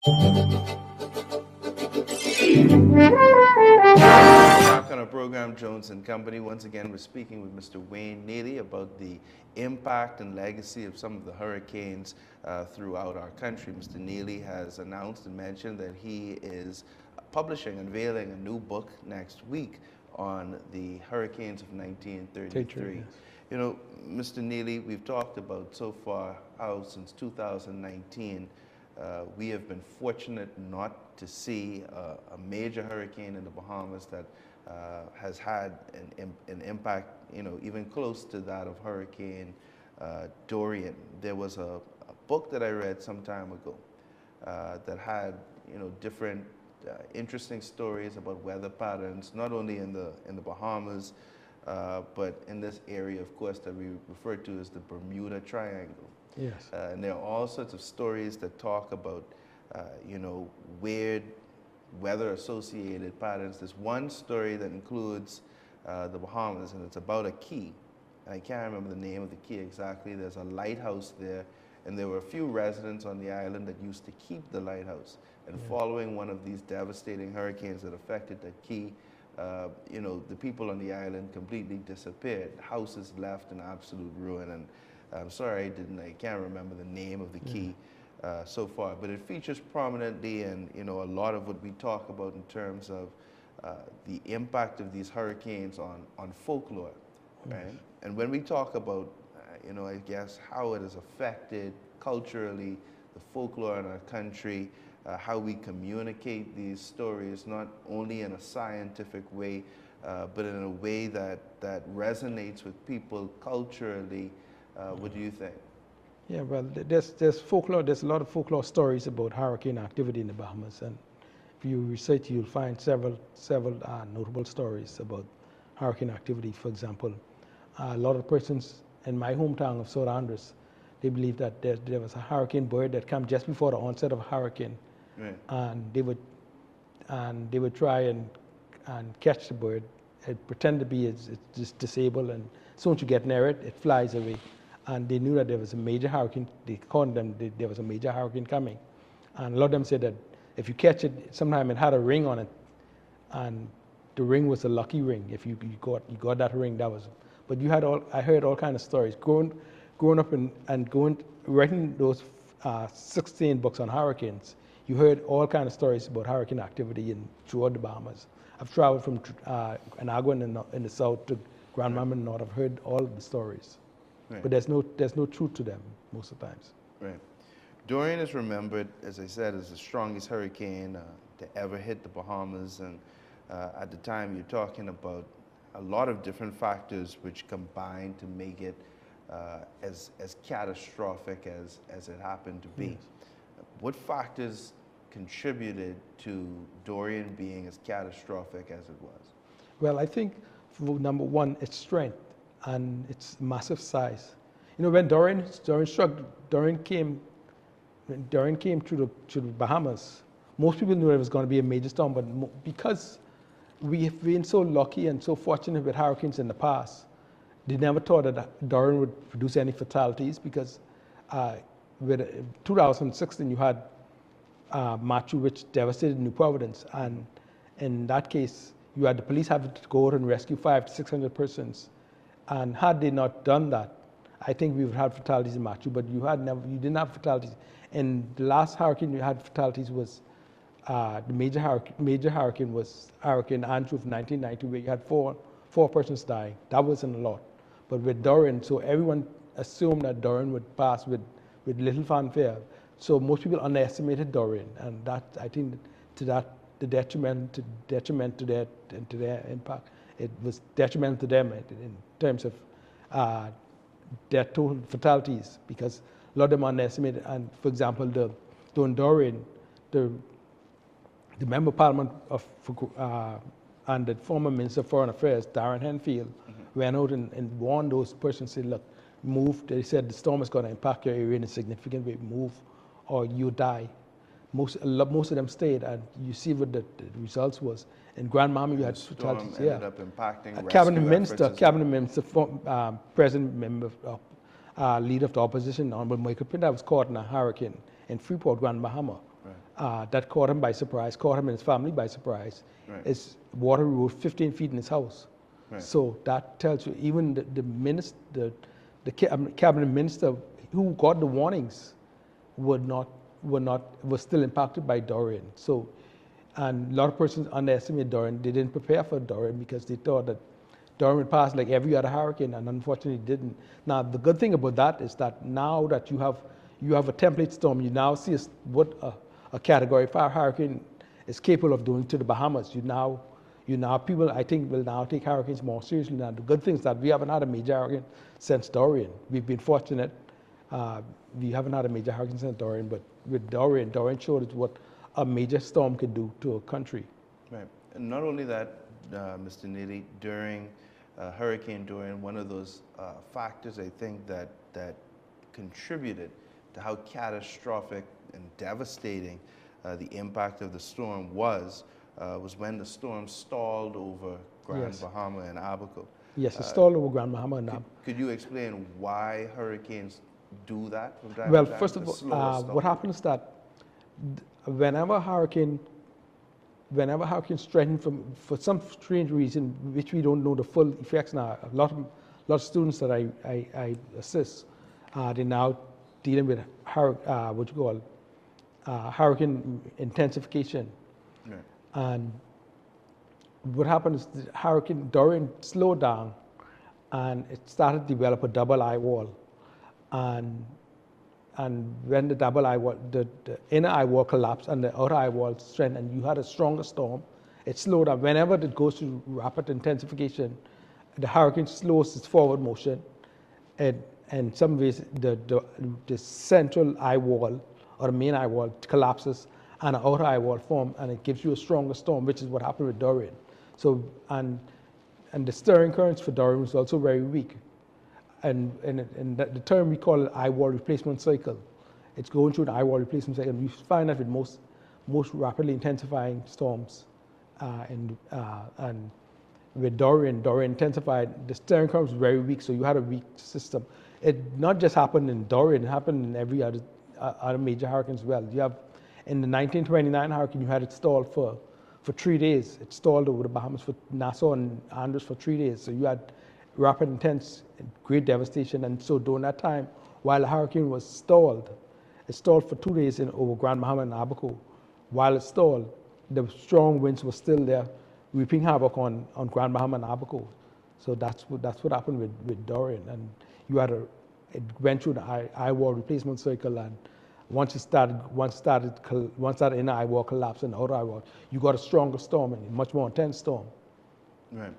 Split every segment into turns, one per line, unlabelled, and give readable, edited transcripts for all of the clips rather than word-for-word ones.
Back on our program, Jones and Company. Once again, we're speaking with Mr. Wayne Neely about the impact and legacy of some of the hurricanes throughout our country. Mr. Neely has announced and mentioned that he is unveiling a new book next week on the hurricanes of 1933.
Yes.
You know, Mr. Neely, we've talked about so far how since 2019 we have been fortunate not to see a major hurricane in the Bahamas that has had an impact, you know, even close to that of Hurricane Dorian. There was a book that I read some time ago that had, you know, different interesting stories about weather patterns, not only in the Bahamas, but in this area, of course, that we refer to as the Bermuda Triangle.
Yes.
And there are all sorts of stories that talk about, you know, weird weather-associated patterns. There's one story that includes the Bahamas, and it's about a key. I can't remember the name of the key exactly. There's a lighthouse there, and there were a few residents on the island that used to keep the lighthouse. And following one of these devastating hurricanes that affected the key, you know, the people on the island completely disappeared. Houses left in absolute ruin. And I'm sorry I can't remember the name of the key so far, but it features prominently in, you know, a lot of what we talk about in terms of the impact of these hurricanes on folklore, right? And when we talk about, you know, I guess how it has affected culturally the folklore in our country, how we communicate these stories, not only in a scientific way, but in a way that resonates with people culturally. What do you think?
Yeah, well, there's folklore. There's a lot of folklore stories about hurricane activity in the Bahamas, and if you research, you'll find several notable stories about hurricane activity. For example, a lot of persons in my hometown of South Andres, they believe that there was a hurricane bird that came just before the onset of a hurricane,
Right.
and they would try and catch the bird. It pretend to be it's just disabled, and as soon as you get near it, it flies away. And they knew that there was a major hurricane. They called them there was a major hurricane coming, and a lot of them said that if you catch it, sometimes it had a ring on it, and the ring was a lucky ring. If you got that ring, that was. But I heard all kind of stories growing up and writing those 16 books on hurricanes. You heard all kind of stories about hurricane activity throughout the Bahamas. I've traveled from Anagua in the south to Grand Mama in the north. I've heard all of the stories.
Right.
But there's no truth to them most of the times.
Right. Dorian is remembered, as I said, as the strongest hurricane to ever hit the Bahamas. And at the time, you're talking about a lot of different factors which combined to make it as catastrophic as it happened to be. Yes. What factors contributed to Dorian being as catastrophic as it was?
Well, I think, number one, its strength and its massive size. You know, when Dorian came to the Bahamas, most people knew it was going to be a major storm, but because we have been so lucky and so fortunate with hurricanes in the past, they never thought that Dorian would produce any fatalities, because with 2016 you had Matthew, which devastated New Providence, and in that case you had the police having to go out and rescue 500 to 600 persons. And had they not done that, I think we would have fatalities in Matthew, but you didn't have fatalities. And the last hurricane you had fatalities was the major hurricane was Hurricane Andrew of 1990, where you had four persons dying. That wasn't a lot. But with Dorian, so everyone assumed that Dorian would pass with little fanfare. So most people underestimated Dorian, and that, I think, the detriment to their impact. It was detrimental to them in terms of their total fatalities, because a lot of them underestimated. And for example, during Dorian, the member of Parliament and the former Minister of Foreign Affairs, Darren Henfield, went out and warned those persons, said, look, move. They said the storm is going to impact your area in a significant way. Move or you die. Most of them stayed, and you see what the results was. In Grand Mama, you had fatalities.
Ended up impacting
Cabinet Minister, President, member, leader of the opposition, Honorable Michael Pinda, was caught in a hurricane in Freeport, Grand Bahama. Right. that caught him by surprise, caught him and his family by surprise.
Right.
Is water rose 15 feet in his house.
Right.
So that tells you even the minister, cabinet minister who got the warnings was still impacted by Dorian. So, and a lot of persons underestimate Dorian. They didn't prepare for Dorian because they thought that Dorian would pass like every other hurricane, and unfortunately it didn't. Now the good thing about that is that now that you have a template storm, you now see what a Category 5 hurricane is capable of doing to the Bahamas. You now people I think will now take hurricanes more seriously now. The good thing is that we haven't had a major hurricane since Dorian. We've been fortunate. We haven't had a major hurricane since Dorian, but with Dorian showed us what a major storm could do to a country.
Right. And not only that, Mr. Neely, during Hurricane Dorian, one of those factors I think that contributed to how catastrophic and devastating the impact of the storm was when the storm stalled over Grand Bahama and Abaco.
Yes, it stalled over Grand Bahama and Abaco.
Could you explain why hurricanes do that from time
Well,
to time?
first of all, what happens is that whenever hurricanes strengthen for some strange reason, which we don't know the full effects now, a lot of students that I assist, they now dealing with hurricane intensification.
Right.
And what happened is the Hurricane Dorian slowed down, and it started to develop a double eye wall. And when the double eye wall, the inner eye wall collapsed and the outer eye wall strengthened, and you had a stronger storm, it slowed down. Whenever it goes to rapid intensification, the hurricane slows its forward motion, and in some ways the central eye wall or the main eye wall collapses, and an outer eye wall forms, and it gives you a stronger storm, which is what happened with Dorian. So and the stirring currents for Dorian was also very weak. And the term we call it eye wall replacement cycle. It's going through the eye wall replacement cycle. We find that with most rapidly intensifying storms, and with Dorian intensified, the stirring current was very weak, so you had a weak system. It not just happened in Dorian, it happened in every other major hurricane as well. You have in the 1929 hurricane, you had it stalled for 3 days. It stalled over the Bahamas for Nassau and Andros for 3 days. So you had rapid, intense, great devastation. And so during that time, while the hurricane was stalled, it stalled for 2 days over Grand Bahama and Abaco. While it stalled, the strong winds were still there, wreaking havoc on Grand Bahama and Abaco. So that's what happened with Dorian. And you had it went through the eye wall replacement cycle, and once that inner eye wall collapsed and the outer eye wall, you got a stronger storm and a much more intense storm.
Right.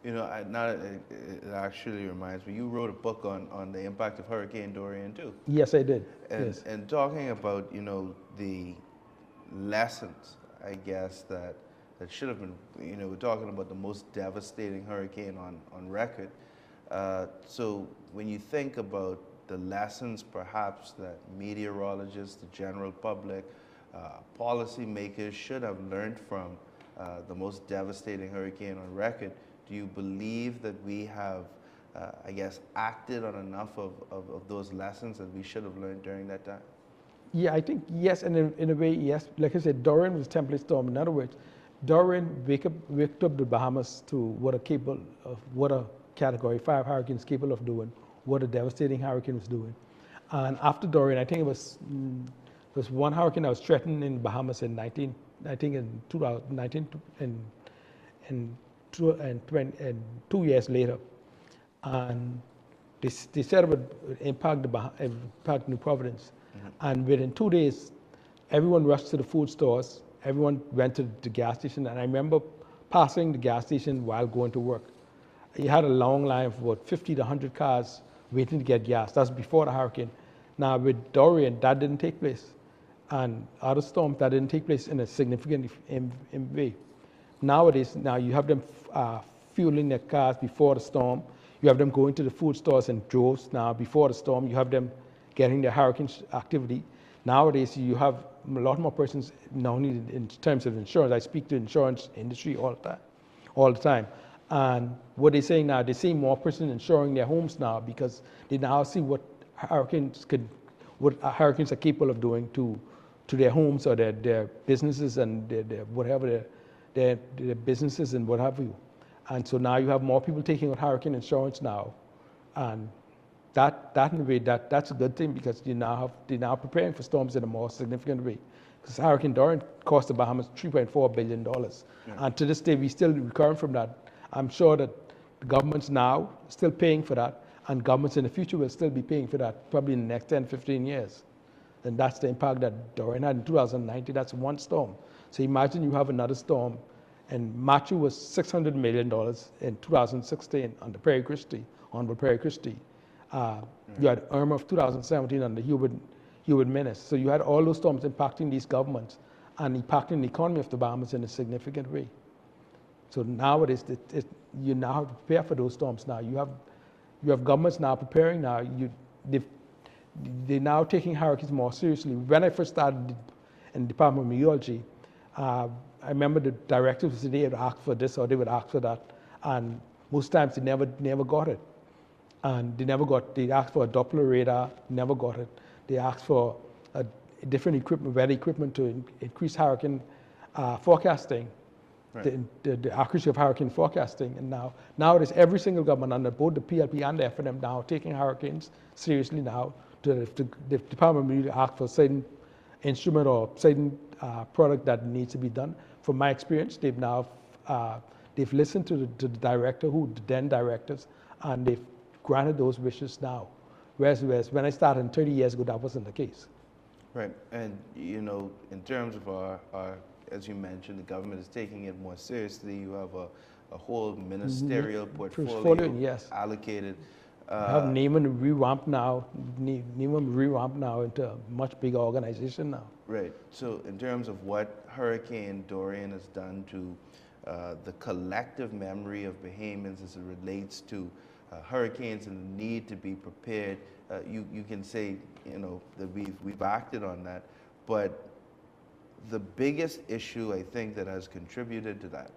You know, it actually reminds me, you wrote a book on the impact of Hurricane Dorian too.
Yes, I did.
And talking about, the lessons, I guess, that should have been, we're talking about the most devastating hurricane on record. So when you think about the lessons perhaps that meteorologists, the general public, policymakers should have learned from the most devastating hurricane on record, do you believe that we have, acted on enough of those lessons that we should have learned during that time?
Yeah, I think yes, and in a way, yes. Like I said, Dorian was a template storm. In other words, Dorian waked up the Bahamas to what a Category 5 hurricane is capable of doing, what a devastating hurricane was doing. And after Dorian, I think it was one hurricane that was threatened in Bahamas in 2019 and 2 years later. And they said it would impact New Providence. Mm-hmm. And within 2 days, everyone rushed to the food stores, everyone went to the gas station, and I remember passing the gas station while going to work. You had a long line of about 50 to 100 cars waiting to get gas. That's before the hurricane. Now with Dorian, that didn't take place. And other storms, that didn't take place in a significant way. Nowadays, you have them fueling their cars before the storm. You have them going to the food stores in droves now before the storm. You have them getting their hurricane activity. Nowadays, you have a lot more persons, not only in terms of insurance. I speak to the insurance industry all the time. And what they're saying now, they're seeing more persons insuring their homes now because they now see what hurricanes are capable of doing to to their homes or their businesses and their whatever their businesses and what have you. And so now you have more people taking out hurricane insurance now, and that in a way that's a good thing because they're now preparing for storms in a more significant way. Because Hurricane Dorian cost the Bahamas $3.4 billion, and to this day we still recovering from that. I'm sure that the government's now still paying for that, and governments in the future will still be paying for that probably in the next 10, 15 years. And that's the impact that Dorian had in 2019. That's one storm. So imagine you have another storm, and Matthew was $600 million in 2016 on the Prairie Christie, on the Prairie Christie. You had Irma of 2017 on the Hubert Menace. So you had all those storms impacting these governments and impacting the economy of the Bahamas in a significant way. So nowadays, you now have to prepare for those storms. Now you have governments now preparing. Now they're now taking hurricanes more seriously. When I first started in the Department of Meteorology, I remember the directives they would ask for this or they would ask for that, and most times they never got it. And they asked for a Doppler radar, never got it. They asked for a different equipment, weather equipment to increase hurricane forecasting, right. the accuracy of hurricane forecasting. And nowadays, every single government under both the PLP and the FNM now taking hurricanes seriously now. If the Department of Meteorology asks for a certain instrument or certain product that needs to be done, from my experience, they've listened to the director, the then directors, and they've granted those wishes now. Whereas when I started 30 years ago, that wasn't the case.
Right, and in terms of our as you mentioned, the government is taking it more seriously. You have a whole ministerial portfolio
yes.
allocated.
You have Neiman revamped now into a much bigger organization now.
Right. So in terms of what Hurricane Dorian has done to the collective memory of Bahamians as it relates to hurricanes and the need to be prepared, you can say that we've acted on that. But the biggest issue I think that has contributed to that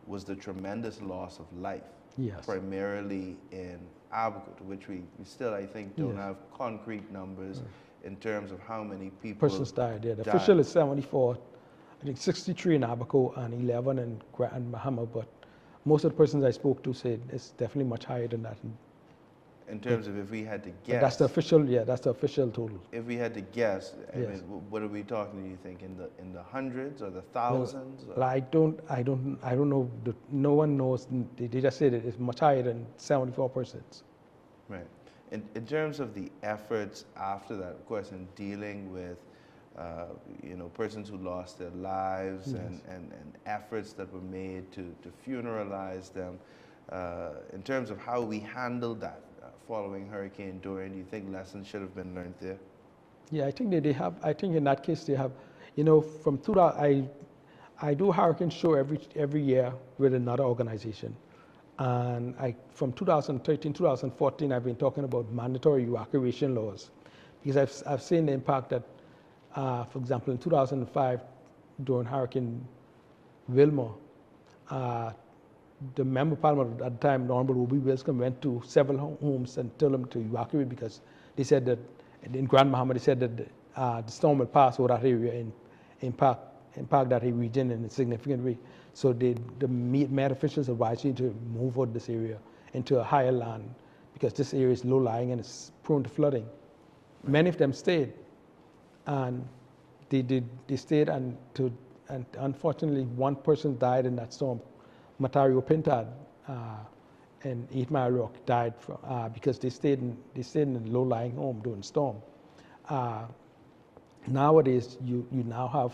was the tremendous loss of life,
yes.
primarily in Abaco, to which we still, I think, don't
yes. have
concrete numbers in terms of how many people
persons died. Yeah, the official is 74, I think 63 in Abaco and 11 in Bahama, but most of the persons I spoke to said it's definitely much higher than that.
In terms of if we had to guess,
that's the official total.
If we had to guess, I
yes.
mean, what are we talking? Do you think in the hundreds or the thousands?
Well, I don't know. No one knows. They just said it's much higher than 74 persons.
Right. In terms of the efforts after that, of course, in dealing with persons who lost their lives
yes.
and efforts that were made to funeralize them, in terms of how we handled that following Hurricane Dorian, do you think lessons should have been learned there?
Yeah, I think they have. I think in that case they have. From 2000, I do a hurricane show every year with another organization, and from 2013, 2014, I've been talking about mandatory evacuation laws, because I've seen the impact that, for example, in 2005, during Hurricane Wilma, the member of parliament at the time, Honorable Ruby Wilson, went to several homes and told them to evacuate because they said that in Grand Bahama, they said that the storm will pass over that area and impact that region in a significant way. So the Met officials advised you to move out of this area into a higher land because this area is low-lying and it's prone to flooding. Many of them stayed, and they stayed, and unfortunately, one person died in that storm. Matario Pintad and 8 Mile Rock died because they stayed in a low-lying home during the storm. Nowadays, you now have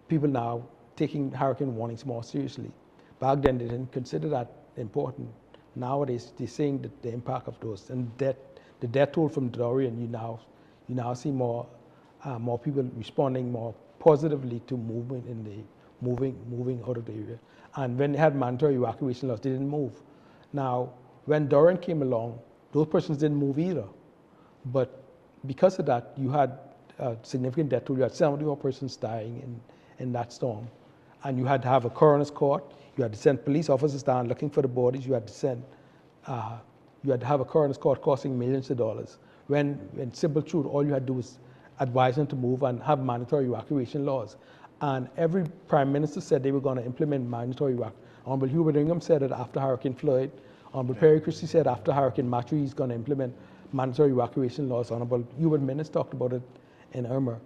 people now taking hurricane warnings more seriously. Back then, they didn't consider that important. Nowadays, they're seeing the impact of those, and the death toll from Dorian. You now see more people responding more positively to movement in the moving out of the area. And when they had mandatory evacuation laws, they didn't move. Now, when Dorian came along, those persons didn't move either. But because of that, you had a significant death toll. You had 74 persons dying in that storm. And you had to have a coroner's court. You had to send police officers down looking for the bodies. You had to have a coroner's court costing millions of dollars. When in simple truth, all you had to do was advised them to move and have mandatory evacuation laws. And every prime minister said they were going to implement mandatory evacuation. Honorable Hubert Ingham said it after Hurricane Floyd. Honorable Perry Christie said after Hurricane Matthew he's going to implement mandatory evacuation laws. Honorable Hubert Minnis talked about it in Irma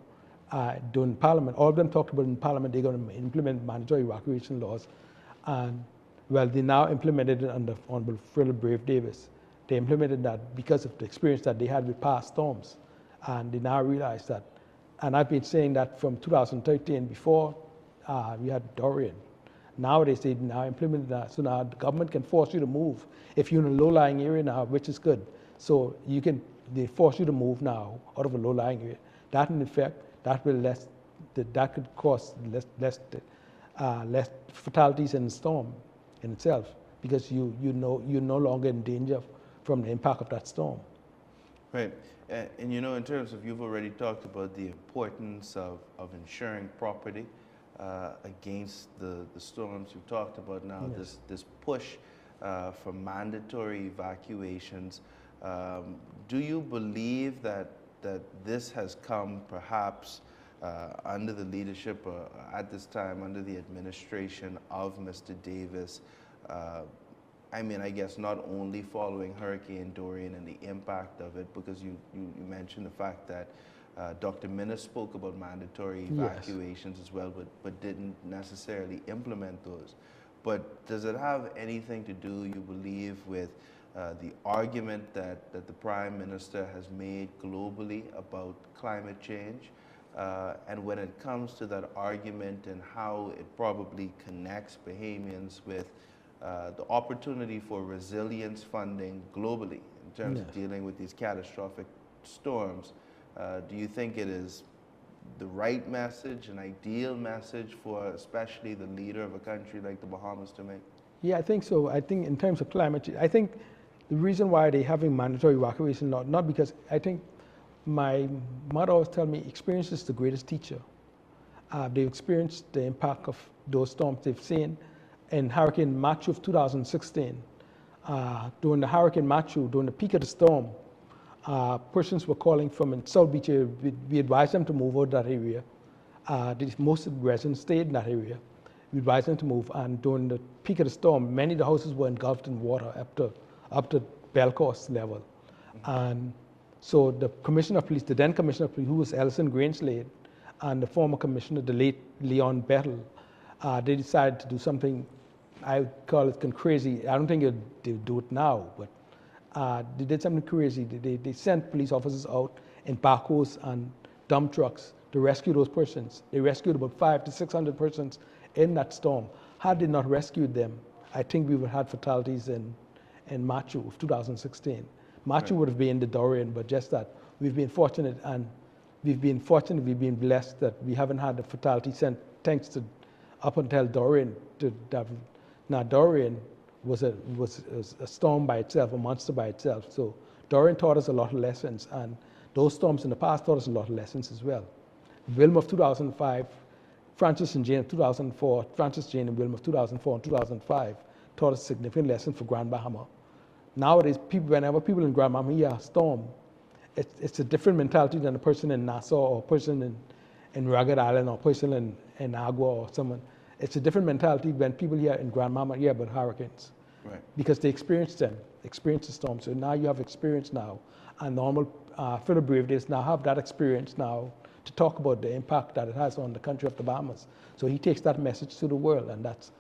during Parliament. All of them talked about it in Parliament. They're going to implement mandatory evacuation laws. And well, they now implemented it under Honorable Philip Brave Davis. They implemented that because of the experience that they had with past storms. And they now realize that, and I've been saying that from 2013 before we had Dorian. Nowadays they now implemented that, so now the government can force you to move if you're in a low-lying area now, which is good. So they force you to move now out of a low-lying area. That in effect, that could cause less fatalities in the storm in itself, because you're no longer in danger from the impact of that storm.
Right. And you know, in terms of, you've already talked about the importance of ensuring property against the storms. You've talked about now this push for mandatory evacuations. Do you believe that this has come perhaps under the leadership, at this time, under the administration of Mr. Davis? I mean, I guess not only following Hurricane Dorian and the impact of it, because you mentioned the fact that Dr. Minnis spoke about mandatory evacuations as well, but didn't necessarily implement those. But does it have anything to do, you believe, with the argument that the Prime Minister has made globally about climate change? And when it comes to that argument and how it probably connects Bahamians with the opportunity for resilience funding globally in terms of dealing with these catastrophic storms, do you think it is the right message, an ideal message for especially the leader of a country like the Bahamas to make?
Yeah, I think so. I think in terms of climate change, I think the reason why they're having mandatory evacuation, not because, I think my mother always tell me, experience is the greatest teacher. They've experienced the impact of those storms they've seen. In Hurricane Matthew of 2016, during the Hurricane Matthew, during the peak of the storm, persons were calling from in South Beach area. We advised them to move out of that area. Most of the residents stayed in that area. We advised them to move, and during the peak of the storm, many of the houses were engulfed in water up to Belcourse level. And so the Commissioner of Police, the then Commissioner of Police, who was Ellison Grangeslade, and the former Commissioner, the late Leon Bettel, they decided to do something, I would call it crazy. I don't think they'll do it now, but they did something crazy. They sent police officers out in backhoes and dump trucks to rescue those persons. They rescued about 500 to 600 persons in that storm. Had they not rescued them, I think we would have had fatalities in Matthew of 2016. Matthew would have been the Dorian, but just that we've been fortunate, and we've been blessed that we haven't had a fatality thanks to up until Dorian. Now Dorian was a storm by itself, a monster by itself. So Dorian taught us a lot of lessons, and those storms in the past taught us a lot of lessons as well. Wilma of 2005, Francis and Jane of 2004, Francis, Jane and Wilma of 2004 and 2005 taught us a significant lesson for Grand Bahama. Nowadays, whenever people in Grand Bahama hear a storm, it's a different mentality than a person in Nassau or a person in Ragged Island or a person in Agua or someone. It's a different mentality when people here in Grand Bahama hear about hurricanes. Right. Because they experience the storm. So now you have experience now. And normal Philip Brave Days now have that experience now to talk about the impact that it has on the country of the Bahamas. So he takes that message to the world, and that's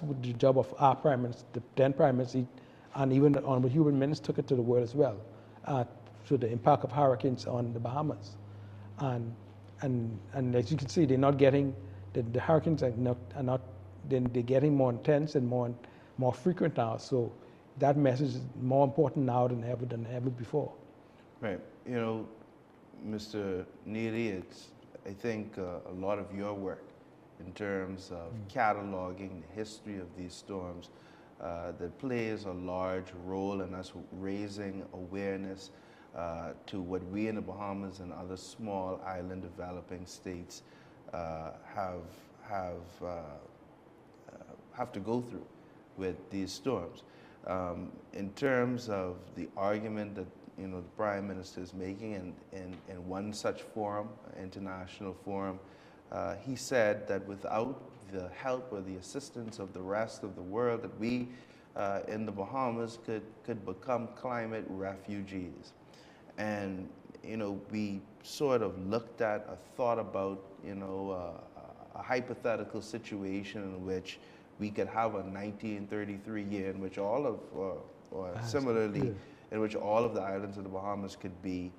what the job of our Prime Minister, the then Prime Minister, and even the Honorable Hubert Minnis took it to the world as well, to the impact of hurricanes on the Bahamas. And as you can see, they're not getting, the hurricanes are not, they're getting more intense and more frequent now. So that message is more important now than ever before.
Right. You know, Mr. Neely, it's, I think, a lot of your work in terms of cataloging the history of these storms that plays a large role in us raising awareness to what we in the Bahamas and other small island developing states have to go through with these storms. In terms of the argument that the Prime Minister is making in one such forum, international forum. He said that without the help or the assistance of the rest of the world, that we in the Bahamas could become climate refugees. And we sort of looked at or thought about a hypothetical situation in which we could have a 1933 year in which all of, or similarly, in which all of the islands of the Bahamas could be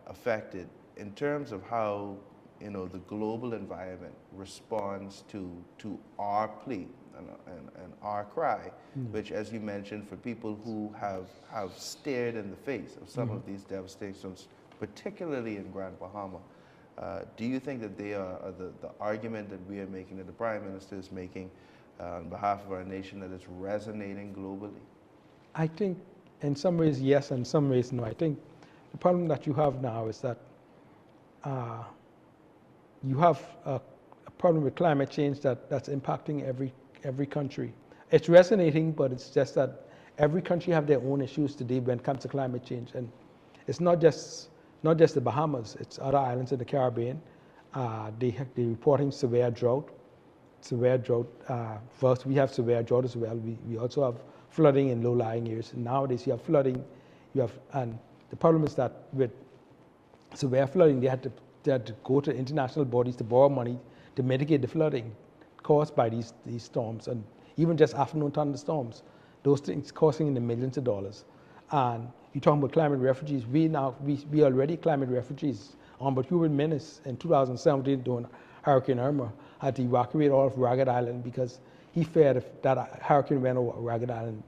affected. In terms of how the global environment responds to our plea and our cry, which, as you mentioned, for people who have stared in the face of some of these devastations, particularly in Grand Bahama, do you think that they are the argument that we are making, that the Prime Minister is making on behalf of our nation, that it's resonating globally?
I think in some ways yes, and in some ways no. I think the problem that you have now is that you have a problem with climate change that's impacting every country. It's resonating, but it's just that every country have their own issues today when it comes to climate change, and it's not just the Bahamas. It's other islands in the Caribbean. They're reporting severe drought. First, we have severe drought as well. We also have flooding in low-lying areas. And nowadays, you have flooding. And the problem is that with severe flooding, they had to go to international bodies to borrow money to mitigate the flooding caused by these storms, and even just afternoon thunderstorms. Those things costing in the millions of dollars. And you're talking about climate refugees. We already climate refugees. But Human Menace in 2017 during Hurricane Irma had to evacuate all of Ragged Island because he feared if that hurricane went over Ragged Island,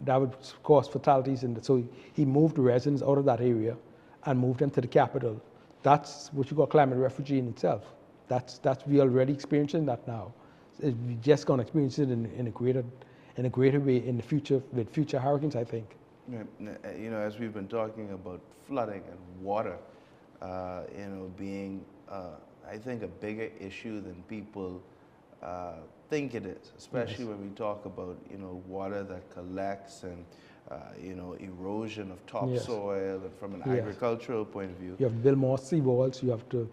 that would cause fatalities. And so he moved the residents out of that area and moved them to the capital. That's what you call climate refugee in itself. We already experiencing that now. We're just going to experience it in a greater way in the future with future hurricanes, I think.
As we've been talking about flooding and water, being, I think, a bigger issue than people think it is, especially when we talk about, water that collects and, erosion of topsoil, and from an agricultural point of view.
You have to build more seawalls. You have to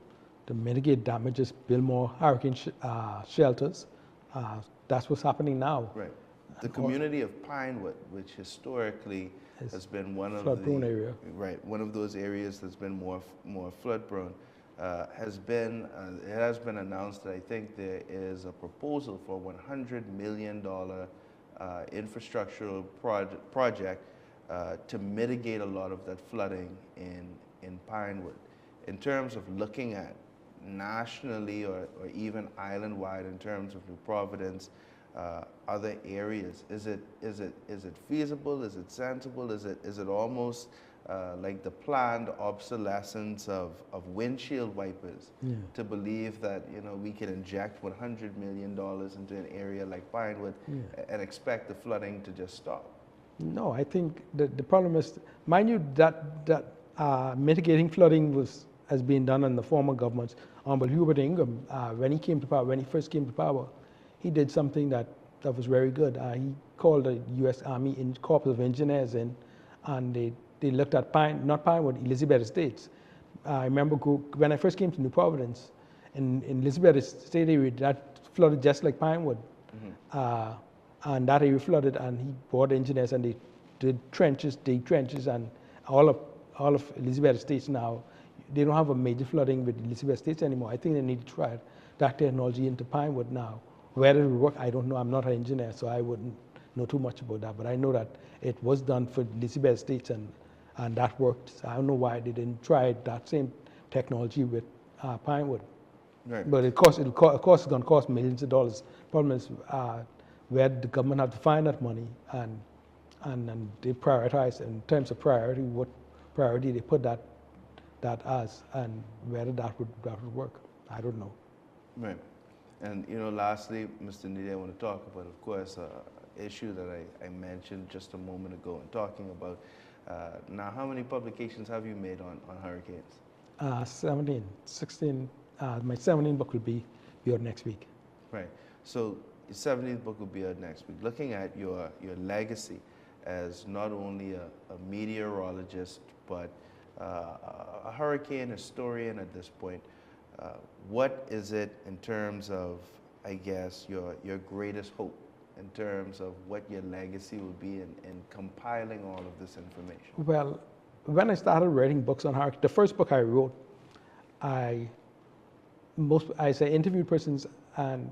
mitigate damages, build more hurricane shelters. That's what's happening now.
Right. The community of Pinewood, which historically has been one of
flood-prone area.
Right, one of those areas that's been more flood-prone, it has been announced that I think there is a proposal for $100 million infrastructural project to mitigate a lot of that flooding in Pinewood. In terms of looking at nationally or even island-wide in terms of New Providence, other areas, is it feasible? Is it sensible? Is it almost like the planned obsolescence of windshield wipers to believe that we can inject $100 million into an area like Pinewood and expect the flooding to just stop?
No, I think the problem is, mind you, that mitigating flooding has been done in the former governments. But Hubert Ingham, when he first came to power, he did something that was very good. He called the U.S. Army Corps of Engineers in, and they looked at Pinewood, Elizabeth Estates. I remember when I first came to New Providence, in Elizabeth Estate area, that flooded just like Pinewood. And that area flooded, and he brought engineers, and they did dig trenches, and all of Elizabeth Estates now, they don't have a major flooding with Elizabeth Estates anymore. I think they need to try that technology into Pinewood now. Whether it will work, I don't know. I'm not an engineer, so I wouldn't know too much about that. But I know that it was done for Elizabeth Estates, and that worked. So I don't know why they didn't try that same technology with Pinewood.
Right.
But of course, it's going to cost millions of dollars. Problem is, where the government have to find that money, and they prioritize in terms of priority, what priority they put that as, and whether that would work. I don't know.
Right. And lastly, Mr. Neely, I want to talk about, of course, an issue that I mentioned just a moment ago in talking about. Now, how many publications have you made on hurricanes?
17, 16. My 17th book will be out next week.
Right. So your 17th book will be out next week. Looking at your legacy as not only a meteorologist, but a hurricane historian at this point. What is it in terms of, I guess, your greatest hope in terms of what your legacy will be in compiling all of this information?
Well, when I started writing books on hurricanes, the first book I wrote, as I interviewed persons, and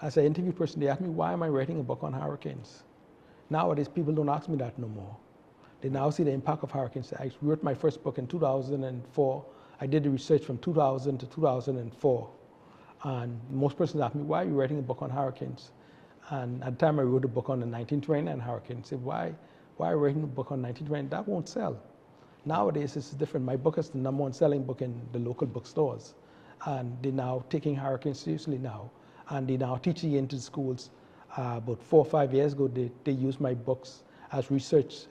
as I interviewed persons, they asked me, why am I writing a book on hurricanes? Nowadays, people don't ask me that no more. They now see the impact of hurricanes. I wrote my first book in 2004. I did the research from 2000 to 2004. And most persons ask me, why are you writing a book on hurricanes? And at the time I wrote a book on the 1929 hurricane. I said, why are you writing a book on 1929? That won't sell. Nowadays, it's different. My book is the #1 selling book in the local bookstores. And they're now taking hurricanes seriously now. And they're now teaching into schools. About 4 or 5 years ago, they used my books as research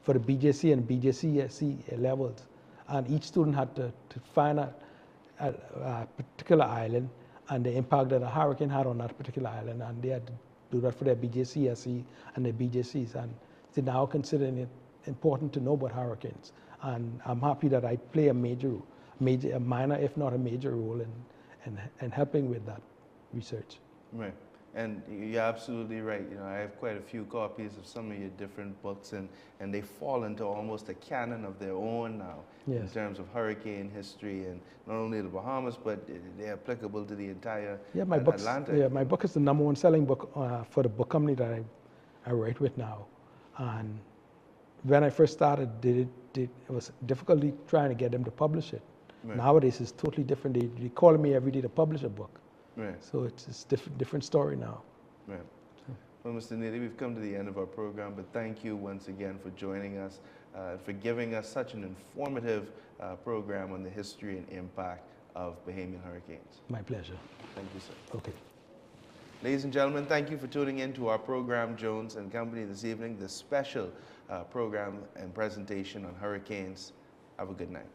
for the BJC and BJCSE levels. And each student had to find a particular island and the impact that a hurricane had on that particular island. And they had to do that for their BJCSE and their BJCs. And they're now considering it important to know about hurricanes. And I'm happy that I play a minor, if not a major role in helping with that research.
Right. And you're absolutely right. You know, I have quite a few copies of some of your different books, and they fall into almost a canon of their own now,
yes,
in terms of hurricane history, and not only the Bahamas, but they're applicable to the entire Atlantic.
Yeah, my book is the #1 selling book for the book company that I write with now. And when I first started, it was difficulty trying to get them to publish it. Right. Nowadays, it's totally different. They call me every day to publish a book.
Right.
So it's different story now.
Right. Well, Mr. Neely, we've come to the end of our program, but thank you once again for joining us, for giving us such an informative program on the history and impact of Bahamian hurricanes.
My pleasure.
Thank you, sir.
Okay.
Ladies and gentlemen, thank you for tuning in to our program, Jones and Company, this evening, this special program and presentation on hurricanes. Have a good night.